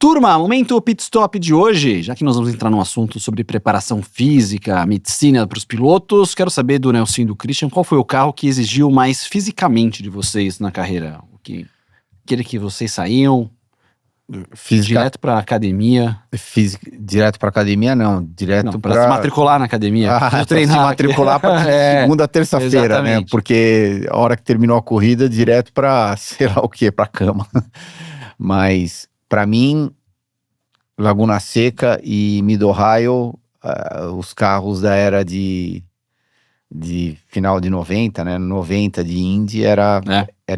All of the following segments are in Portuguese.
Turma, momento pit stop de hoje, já que nós vamos entrar num assunto sobre preparação física, medicina para os pilotos, quero saber do Nelson e do Christian, qual foi o carro que exigiu mais fisicamente de vocês na carreira? Aquele que vocês saíam direto para academia? Direto para academia não, direto para se matricular na academia. Treinar, se matricular para segunda a terça-feira, né? Porque a hora que terminou a corrida, direto para sei lá o que, para cama. Mas para mim, Laguna Seca e Mid-Ohio, os carros da era de final de 90, né? 90 de Indy era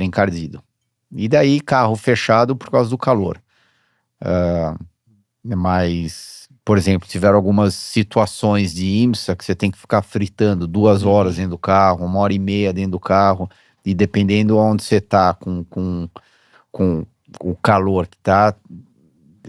encardido. E daí carro fechado por causa do calor. Mas, por exemplo, tiveram algumas situações de IMSA que você tem que ficar fritando 2 horas dentro do carro, 1h30 dentro do carro, e dependendo onde você tá com o calor que tá,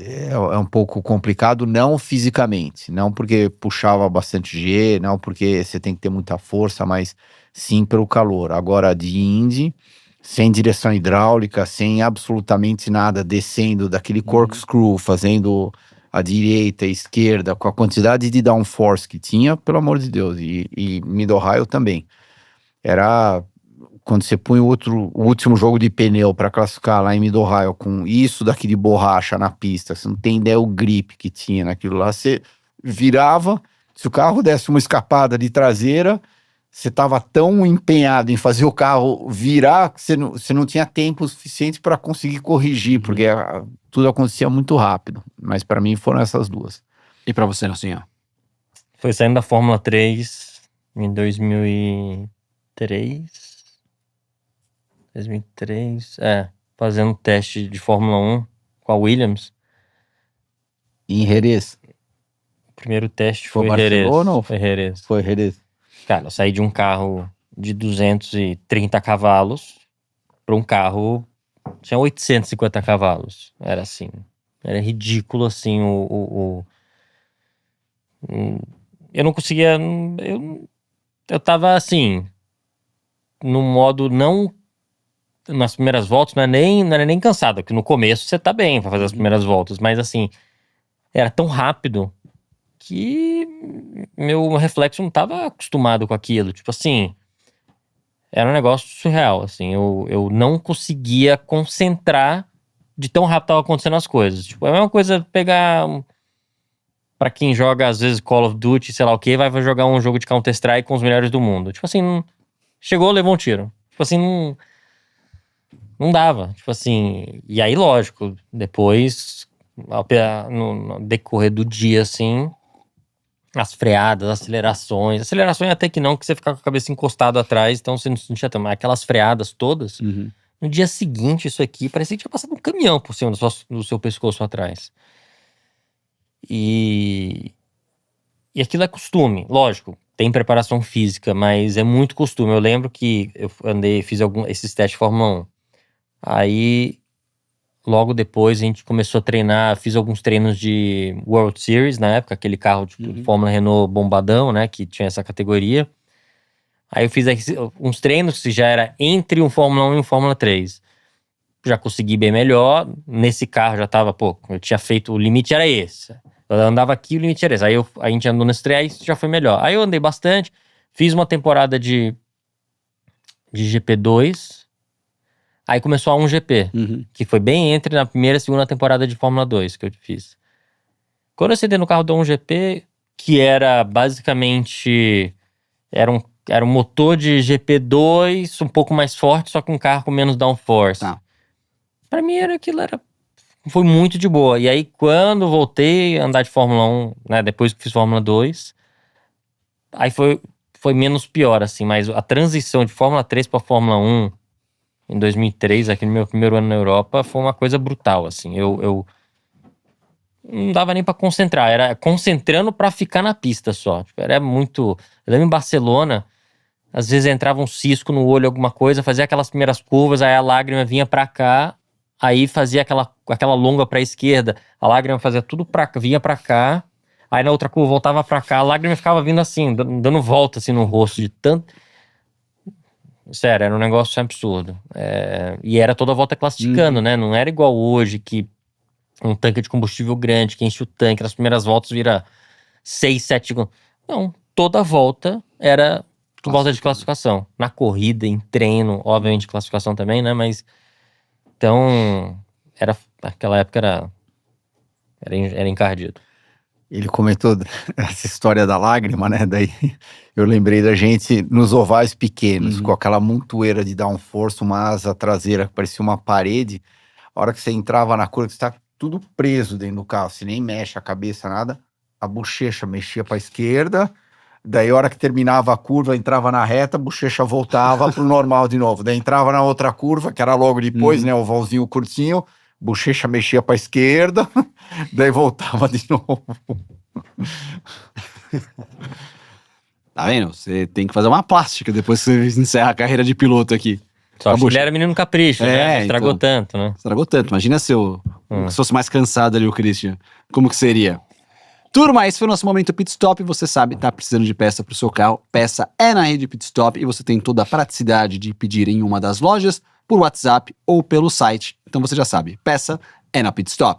é um pouco complicado, não fisicamente, não porque puxava bastante G, não porque você tem que ter muita força, mas sim pelo calor. Agora, de Indy, sem direção hidráulica, sem absolutamente nada, descendo daquele corkscrew, fazendo a direita, a esquerda, com a quantidade de downforce que tinha, pelo amor de Deus, e Mid-Ohio também. Era... Quando você põe o último jogo de pneu para classificar lá em Mid-Ohio com isso daqui de borracha na pista, você não tem ideia o grip que tinha naquilo lá, você virava, se o carro desse uma escapada de traseira, você estava tão empenhado em fazer o carro virar que você não tinha tempo suficiente para conseguir corrigir, porque tudo acontecia muito rápido. Mas para mim foram essas duas. E para você, Nelson? Foi saindo da Fórmula 3 em 2003, fazendo teste de Fórmula 1 com a Williams. Em Jerez? O primeiro teste foi Barcelona ou foi Jerez? Foi Jerez. Cara, eu saí de um carro de 230 cavalos para um carro tinha 850 cavalos. Era assim, era ridículo assim eu não conseguia, eu tava assim, no modo não, nas primeiras voltas não era nem cansado, porque no começo você tá bem pra fazer as primeiras voltas, mas assim, era tão rápido que meu reflexo não tava acostumado com aquilo, tipo assim, era um negócio surreal, assim, eu não conseguia concentrar de tão rápido tava acontecendo as coisas, tipo, é a mesma coisa pegar, pra quem joga às vezes Call of Duty, sei lá o que, vai jogar um jogo de Counter-Strike com os melhores do mundo, tipo assim, chegou, levou um tiro, tipo assim, não dava, tipo assim, e aí lógico, depois, no decorrer do dia, assim, as freadas, acelerações até que não, que você fica com a cabeça encostada atrás, então você não sentia também, aquelas freadas todas, no dia seguinte isso aqui, parecia que tinha passado um caminhão por cima do seu pescoço atrás. E aquilo é costume, lógico, tem preparação física, mas é muito costume. Eu lembro que eu fiz esses testes de Fórmula 1. Aí, logo depois, a gente começou a treinar, fiz alguns treinos de World Series, na época, aquele carro tipo Fórmula Renault bombadão, né, que tinha essa categoria. Aí eu fiz uns treinos que já era entre um Fórmula 1 e um Fórmula 3. Já consegui bem melhor, nesse carro já tava, eu tinha feito, o limite era esse. Eu andava aqui, o limite era esse. Aí a gente andou nesse trem, já foi melhor. Aí eu andei bastante, fiz uma temporada de GP2, aí começou a 1GP, que foi bem entre na primeira e segunda temporada de Fórmula 2 que eu fiz. Quando eu sentei no carro do 1GP, que era basicamente, era um motor de GP2 um pouco mais forte, só com um carro com menos downforce. Pra mim foi muito de boa. E aí, quando voltei a andar de Fórmula 1, né, depois que fiz Fórmula 2, aí foi menos pior, assim, mas a transição de Fórmula 3 pra Fórmula 1 em 2003, aqui no meu primeiro ano na Europa, foi uma coisa brutal, assim. Eu não dava nem pra concentrar, era concentrando pra ficar na pista só. Tipo, era muito... Eu lembro em Barcelona, às vezes entrava um cisco no olho, alguma coisa, fazia aquelas primeiras curvas, aí a lágrima vinha pra cá, aí fazia aquela longa pra esquerda, a lágrima fazia tudo vinha pra cá, aí na outra curva voltava pra cá, a lágrima ficava vindo assim, dando volta assim no rosto, de tanto... Sério, era um negócio absurdo. E era toda a volta classificando, né? Não era igual hoje, que um tanque de combustível grande, que enche o tanque, nas primeiras voltas vira 6, 7 segundos. Não, toda volta era volta de classificação. Na corrida, em treino, obviamente classificação também, né? Mas, então, naquela época era encardido. Ele comentou essa história da lágrima, né? Daí eu lembrei da gente nos ovais pequenos, com aquela montoeira de downforce, uma asa traseira que parecia uma parede. A hora que você entrava na curva, você tá tudo preso dentro do carro, você nem mexe a cabeça, nada. A bochecha mexia para a esquerda, daí a hora que terminava a curva, entrava na reta, a bochecha voltava pro normal de novo. Daí entrava na outra curva, que era logo depois, né? O ovalzinho curtinho, bochecha mexia para a esquerda, daí voltava de novo. Tá vendo? Você tem que fazer uma plástica depois que você encerra a carreira de piloto aqui. Só que ele era menino capricho, né? Estragou tanto, né? Estragou tanto. Imagina se fosse mais cansado ali o Christian. Como que seria? Turma, esse foi o nosso momento Pit Stop. Você sabe, tá precisando de peça pro seu carro. Peça é na rede Pit Stop e você tem toda a praticidade de pedir em uma das lojas, por WhatsApp ou pelo site. Então você já sabe, peça é na Pit Stop.